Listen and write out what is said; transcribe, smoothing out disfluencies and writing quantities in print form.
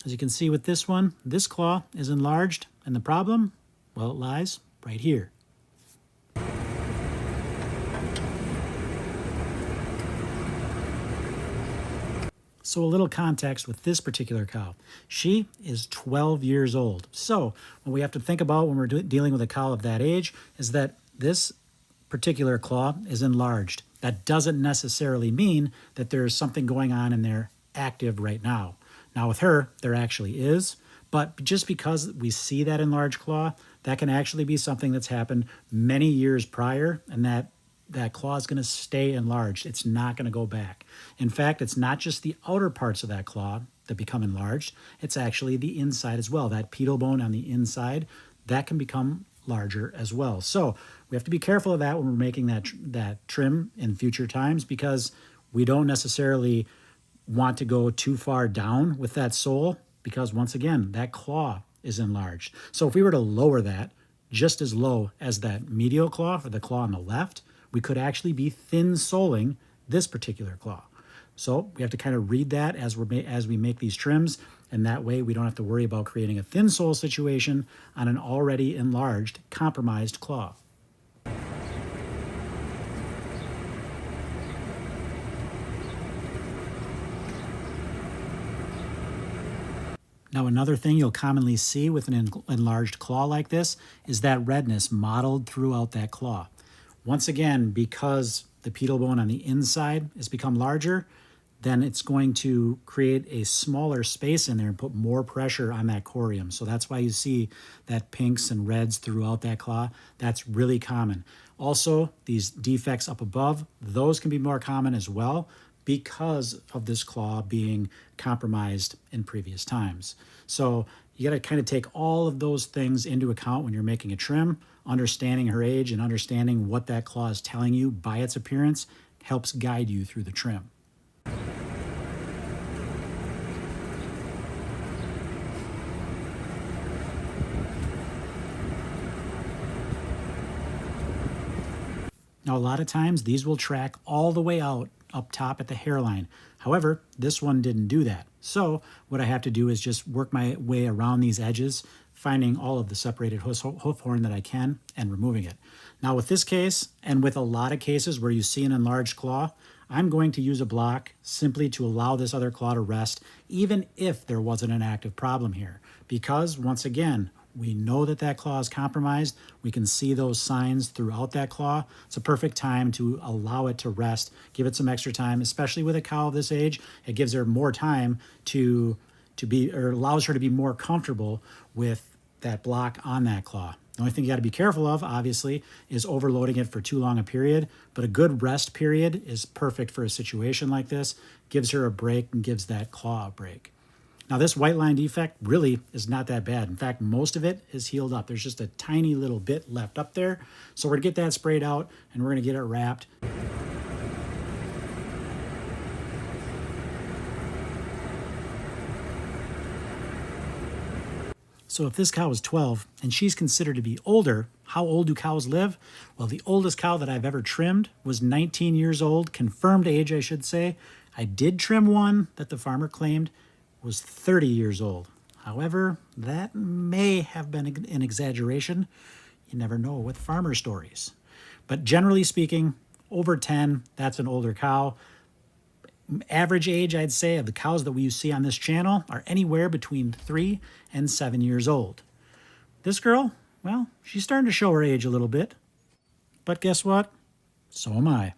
As you can see with this one, this claw is enlarged, and the problem, well, it lies right here. So a little context with this particular cow. She is 12 years old. So what we have to think about when we're dealing with a cow of that age is that this particular claw is enlarged. That doesn't necessarily mean that there's something going on in there active right now. Now with her, there actually is, but just because we see that enlarged claw, that can actually be something that's happened many years prior, and that claw is going to stay enlarged. It's not going to go back. In fact, it's not just the outer parts of that claw that become enlarged, it's actually the inside as well. That pedal bone on the inside, that can become larger as well. So we have to be careful of that when we're making that trim in future times, because we don't necessarily want to go too far down with that sole, because once again, that claw is enlarged. So if we were to lower that just as low as that medial claw or the claw on the left, we could actually be thin soling this particular claw. So we have to kind of read that as we make these trims, and that way we don't have to worry about creating a thin sole situation on an already enlarged, compromised claw. Now, another thing you'll commonly see with an enlarged claw like this is that redness mottled throughout that claw. Once again, because the pedal bone on the inside has become larger, then it's going to create a smaller space in there and put more pressure on that corium. So that's why you see that pinks and reds throughout that claw. That's really common. Also, these defects up above, those can be more common as well because of this claw being compromised in previous times. So you got to kind of take all of those things into account when you're making a trim. Understanding her age and understanding what that claw is telling you by its appearance helps guide you through the trim. Now, a lot of times these will track all the way out up top at the hairline. However, this one didn't do that. So what I have to do is just work my way around these edges, finding all of the separated hoof horn that I can and removing it. Now with this case, and with a lot of cases where you see an enlarged claw, I'm going to use a block simply to allow this other claw to rest, even if there wasn't an active problem here. Because once again, we know that that claw is compromised. We can see those signs throughout that claw. It's a perfect time to allow it to rest, give it some extra time, especially with a cow of this age. It gives her more time to be, or allows her to be more comfortable with that block on that claw. The only thing you got to be careful of, obviously, is overloading it for too long a period, but a good rest period is perfect for a situation like this. Gives her a break and gives that claw a break. Now this white line defect really is not that bad. In fact, most of it is healed up. There's just a tiny little bit left up there. So we're gonna get that sprayed out and we're gonna get it wrapped. So if this cow is 12 and she's considered to be older, how old do cows live? Well, the oldest cow that I've ever trimmed was 19 years old, confirmed age, I should say. I did trim one that the farmer claimed was 30 years old. However, that may have been an exaggeration. You never know with farmer stories. But generally speaking, over 10, that's an older cow. Average age, I'd say, of the cows that we see on this channel are anywhere between 3 and 7 years old. This girl, well, she's starting to show her age a little bit. But guess what? So am I.